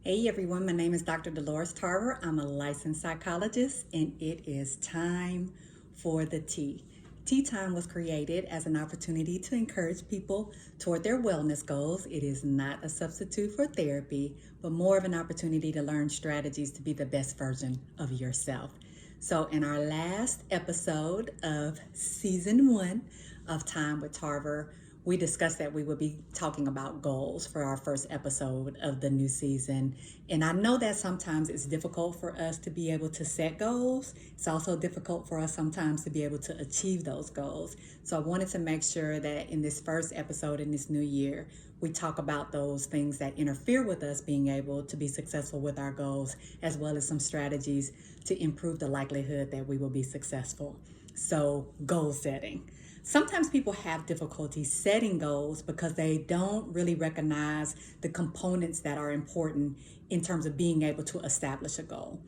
Hey everyone, my name is Dr. Dolores Tarver. I'm a licensed psychologist, and it is time for the tea. Tea Time was created as an opportunity to encourage people toward their wellness goals. It is not a substitute for therapy, but more of an opportunity to learn strategies to be the best version of yourself. So, in our last episode of season 1 of Time with Tarver, we discussed that we would be talking about goals for our first episode of the new season. And I know that sometimes it's difficult for us to be able to set goals. It's also difficult for us sometimes to be able to achieve those goals. So I wanted to make sure that in this first episode in this new year, we talk about those things that interfere with us being able to be successful with our goals, as well as some strategies to improve the likelihood that we will be successful. So, goal setting. Sometimes people have difficulty setting goals because they don't really recognize the components that are important in terms of being able to establish a goal.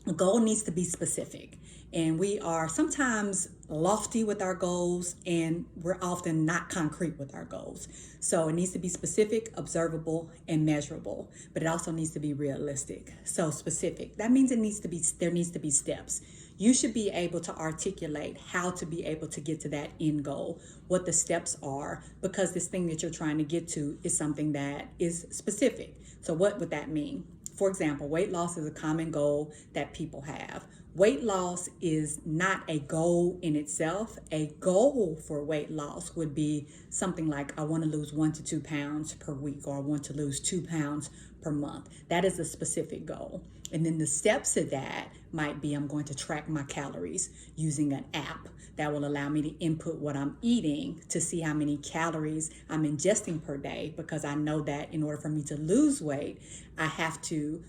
A goal needs to be specific, and we are sometimes lofty with our goals, and we're often not concrete with our goals. So it needs to be specific, observable, and measurable, but it also needs to be realistic. So specific, that means there needs to be steps. You should be able to articulate how to be able to get to that end goal, what the steps are, because this thing that you're trying to get to is something that is specific. So what would that mean? For example, weight loss is a common goal that people have. Weight loss is not a goal in itself. A goal for weight loss would be something like, I want to lose 1 to 2 pounds per week, or I want to lose 2 pounds per month. That is a specific goal. And then the steps to that might be, I'm going to track my calories using an app that will allow me to input what I'm eating to see how many calories I'm ingesting per day, because I know that in order for me to lose weight, I have to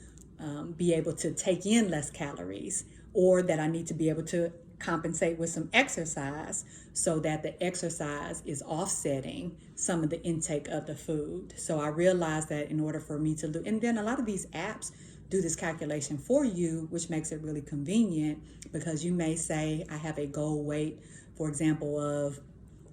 be able to take in less calories, or that I need to be able to compensate with some exercise so that the exercise is offsetting some of the intake of the food. So I realized that in order for me to lose, and then a lot of these apps do this calculation for you, which makes it really convenient, because you may say, I have a goal weight, for example, of,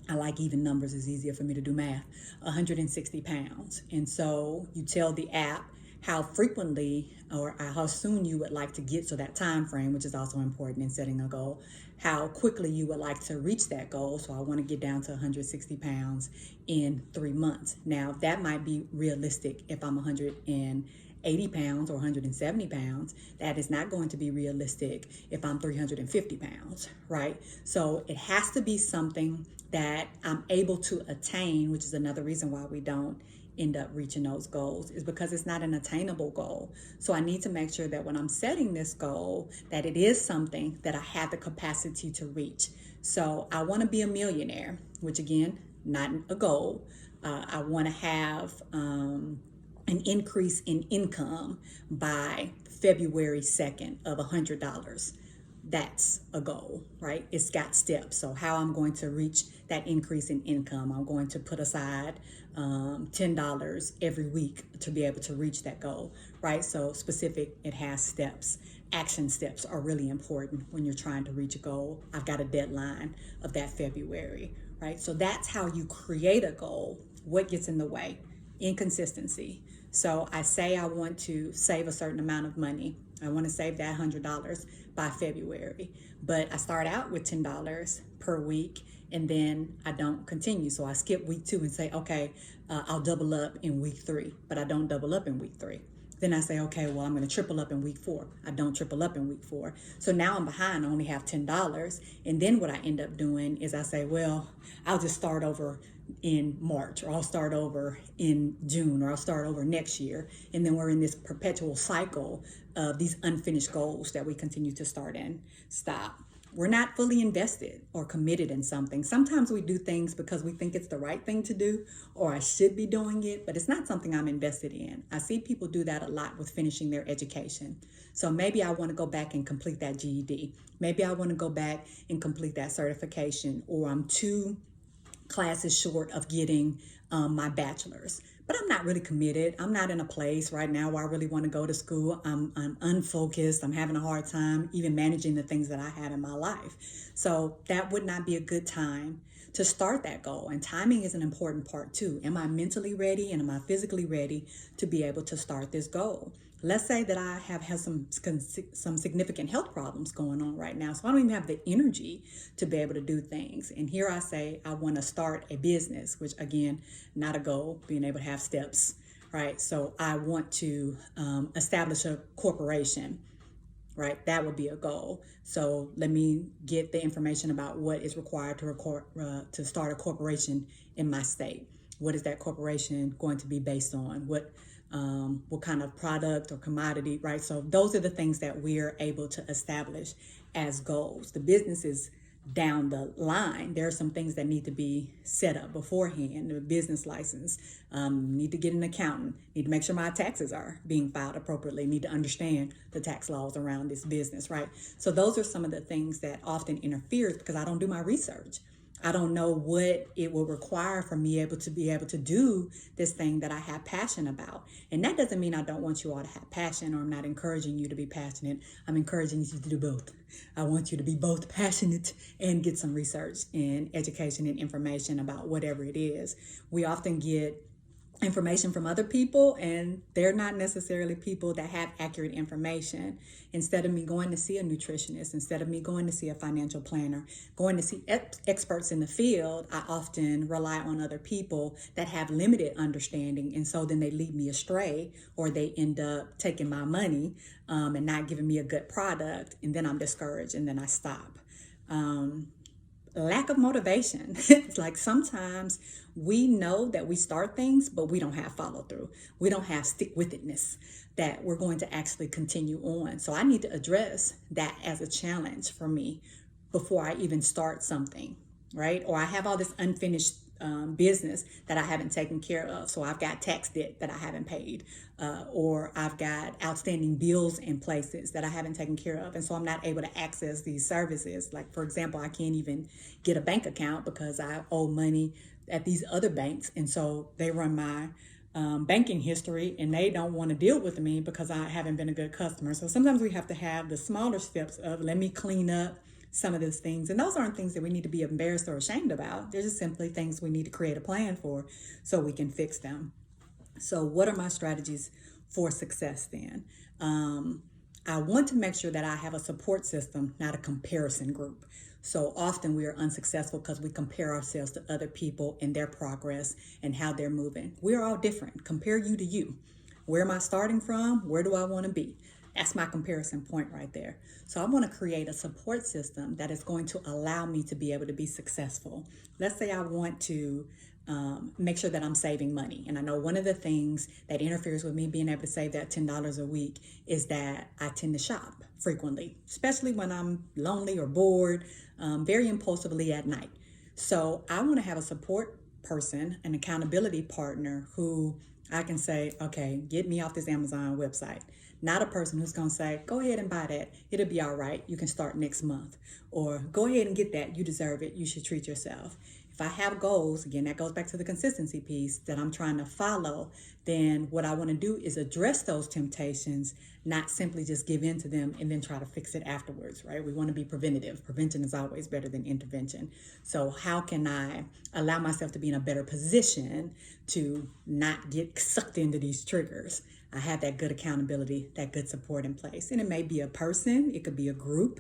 I like even numbers, it's easier for me to do math, 160 pounds. And so you tell the app how frequently or how soon you would like to get to that time frame, which is also important in setting a goal, how quickly you would like to reach that goal. So I want to get down to 160 pounds in 3 months. Now that might be realistic if I'm 180 pounds or 170 pounds. That is not going to be realistic if I'm 350 pounds, right? So it has to be something that I'm able to attain, which is another reason why we don't end up reaching those goals, is because it's not an attainable goal. So I need to make sure that when I'm setting this goal, that it is something that I have the capacity to reach. So I want to be a millionaire, which again, not a goal. I want to have an increase in income by February 2nd of $100. That's a goal, right? It's got steps. So how I'm going to reach that increase in income, I'm going to put aside $10 every week to be able to reach that goal, right? So specific, it has steps. Action steps are really important when you're trying to reach a goal. I've got a deadline of that February, right? So that's how you create a goal. What gets in the way? Inconsistency. So I say I want to save a certain amount of money. I want to save that $100 by February, but I start out with $10 per week, and then I don't continue. So I skip week 2 and say, okay, I'll double up in week 3, but I don't double up in week 3. Then I say, okay, well, I'm going to triple up in week 4. I don't triple up in week 4. So now I'm behind. I only have $10. And then what I end up doing is I say, well, I'll just start over in March, or I'll start over in June, or I'll start over next year. And then we're in this perpetual cycle of these unfinished goals that we continue to start and stop. We're not fully invested or committed in something. Sometimes we do things because we think it's the right thing to do, or I should be doing it, but it's not something I'm invested in. I see people do that a lot with finishing their education. So maybe I want to go back and complete that GED. Maybe I want to go back and complete that certification, or I'm 2 classes short of getting my bachelor's. But I'm not really committed. I'm not in a place right now where I really want to go to school. I'm unfocused. I'm having a hard time even managing the things that I have in my life. So that would not be a good time to start that goal. And timing is an important part too. Am I mentally ready and am I physically ready to be able to start this goal? Let's say that I have had some significant health problems going on right now, so I don't even have the energy to be able to do things. And here I say I want to start a business, which again, not a goal, being able to have steps, right? So I want to establish a corporation, right? That would be a goal. So let me get the information about what is required to start a corporation in my state. What is that corporation going to be based on? What kind of product or commodity, right? So those are the things that we're able to establish as goals. The business is down the line. There are some things that need to be set up beforehand. The business license, need to get an accountant, need to make sure my taxes are being filed appropriately, need to understand the tax laws around this business, right? So those are some of the things that often interferes because I don't do my research. I don't know what it will require for me to be able to do this thing that I have passion about. And that doesn't mean I don't want you all to have passion, or I'm not encouraging you to be passionate. I'm encouraging you to do both. I want you to be both passionate and get some research and education and information about whatever it is. We often get information from other people, and they're not necessarily people that have accurate information. Instead of me going to see a nutritionist, instead of me going to see a financial planner, going to see experts in the field, I often rely on other people that have limited understanding, and so then they lead me astray, or they end up taking my money and not giving me a good product, and then I'm discouraged and then I stop. Lack of motivation. It's like sometimes we know that we start things, but we don't have follow through. We don't have stick with itness that we're going to actually continue on. So I need to address that as a challenge for me before I even start something, right? Or I have all this unfinished business that I haven't taken care of. So I've got tax debt that I haven't paid, or I've got outstanding bills in places that I haven't taken care of. And so I'm not able to access these services. Like, for example, I can't even get a bank account because I owe money at these other banks. And so they run my banking history, and they don't want to deal with me because I haven't been a good customer. So sometimes we have to have the smaller steps of let me clean up some of those things. And those aren't things that we need to be embarrassed or ashamed about. They're just simply things we need to create a plan for so we can fix them. So what are my strategies for success then? I want to make sure that I have a support system, not a comparison group. So often we are unsuccessful because we compare ourselves to other people and their progress and how they're moving. We're all different. Compare you to you. Where am I starting from? Where do I want to be? That's my comparison point right there. So I want to create a support system that is going to allow me to be able to be successful. Let's say I want to make sure that I'm saving money. And I know one of the things that interferes with me being able to save that $10 a week is that I tend to shop frequently, especially when I'm lonely or bored, very impulsively at night. So I want to have a support person, an accountability partner who I can say, okay, get me off this Amazon website. Not a person who's going to say, go ahead and buy that. It'll be all right. You can start next month. Or go ahead and get that. You deserve it. You should treat yourself. If I have goals, again, that goes back to the consistency piece that I'm trying to follow, then what I want to do is address those temptations, not simply just give in to them and then try to fix it afterwards, right? We want to be preventative. Prevention is always better than intervention. So how can I allow myself to be in a better position to not get sucked into these triggers? I have that good accountability, that good support in place. And it may be a person, it could be a group.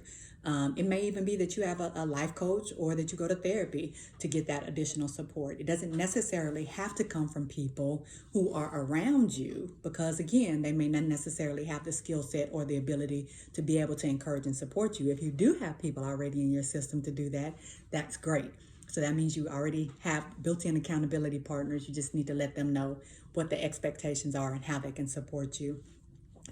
It may even be that you have a life coach or that you go to therapy to get that additional support. It doesn't necessarily have to come from people who are around you because, again, they may not necessarily have the skill set or the ability to be able to encourage and support you. If you do have people already in your system to do that, that's great. So that means you already have built-in accountability partners. You just need to let them know what the expectations are and how they can support you.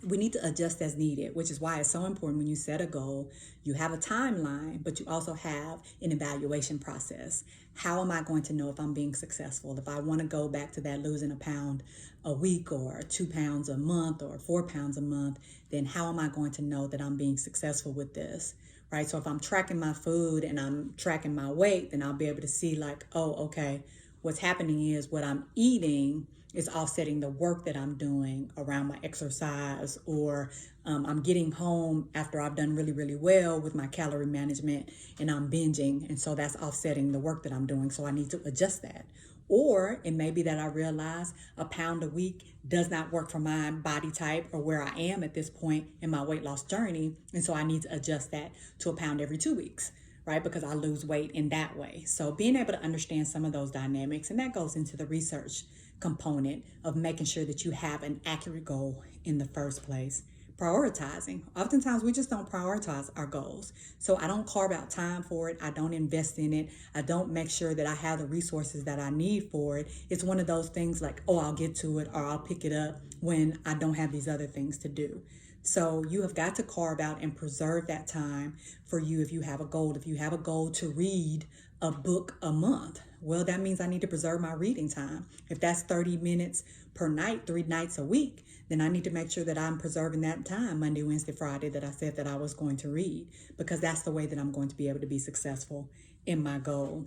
We need to adjust as needed, which is why it's so important when you set a goal, you have a timeline, but you also have an evaluation process. How am I going to know if I'm being successful? If I want to go back to that losing a pound a week or 2 pounds a month or 4 pounds a month, then how am I going to know that I'm being successful with this? Right? So if I'm tracking my food and I'm tracking my weight, then I'll be able to see like, oh, okay, what's happening is what I'm eating is offsetting the work that I'm doing around my exercise, or I'm getting home after I've done really, really well with my calorie management and I'm binging. And so that's offsetting the work that I'm doing. So I need to adjust that. Or it may be that I realize a pound a week does not work for my body type or where I am at this point in my weight loss journey. And so I need to adjust that to a pound every 2 weeks, right? Because I lose weight in that way. So being able to understand some of those dynamics, and that goes into the research component of making sure that you have an accurate goal in the first place. Prioritizing. Oftentimes we just don't prioritize our goals. So I don't carve out time for it. I don't invest in it. I don't make sure that I have the resources that I need for it. It's one of those things like, oh, I'll get to it or I'll pick it up when I don't have these other things to do. So you have got to carve out and preserve that time for you if you have a goal. If you have a goal to read a book a month, well, that means I need to preserve my reading time. If that's 30 minutes per night, 3 nights a week, then I need to make sure that I'm preserving that time Monday, Wednesday, Friday that I said that I was going to read, because that's the way that I'm going to be able to be successful in my goal.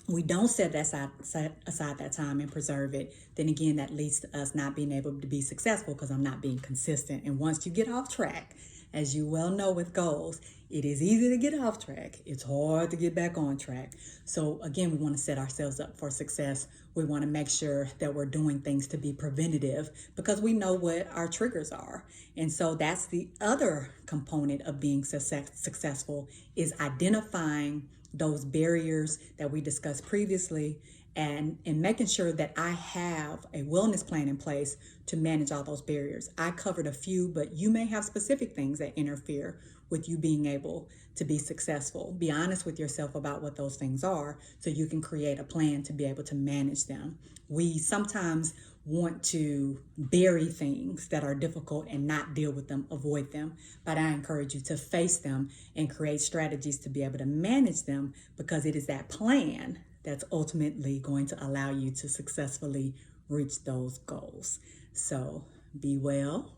We don't set aside that time and preserve it, then again, that leads to us not being able to be successful because I'm not being consistent. And once you get off track, as you well know with goals, it is easy to get off track. It's hard to get back on track. So again, we want to set ourselves up for success. We want to make sure that we're doing things to be preventative because we know what our triggers are. And so that's the other component of being successful, is identifying those barriers that we discussed previously and making sure that I have a wellness plan in place to manage all those barriers. I covered a few, but you may have specific things that interfere with you being able to be successful. Be honest with yourself about what those things are so you can create a plan to be able to manage them. We sometimes want to bury things that are difficult and not deal with them, avoid them. But I encourage you to face them and create strategies to be able to manage them, because it is that plan that's ultimately going to allow you to successfully reach those goals. So be well,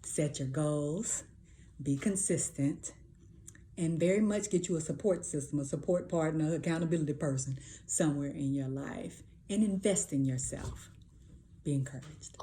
set your goals, be consistent, and very much get you a support system, a support partner, accountability person somewhere in your life, and invest in yourself. Be encouraged.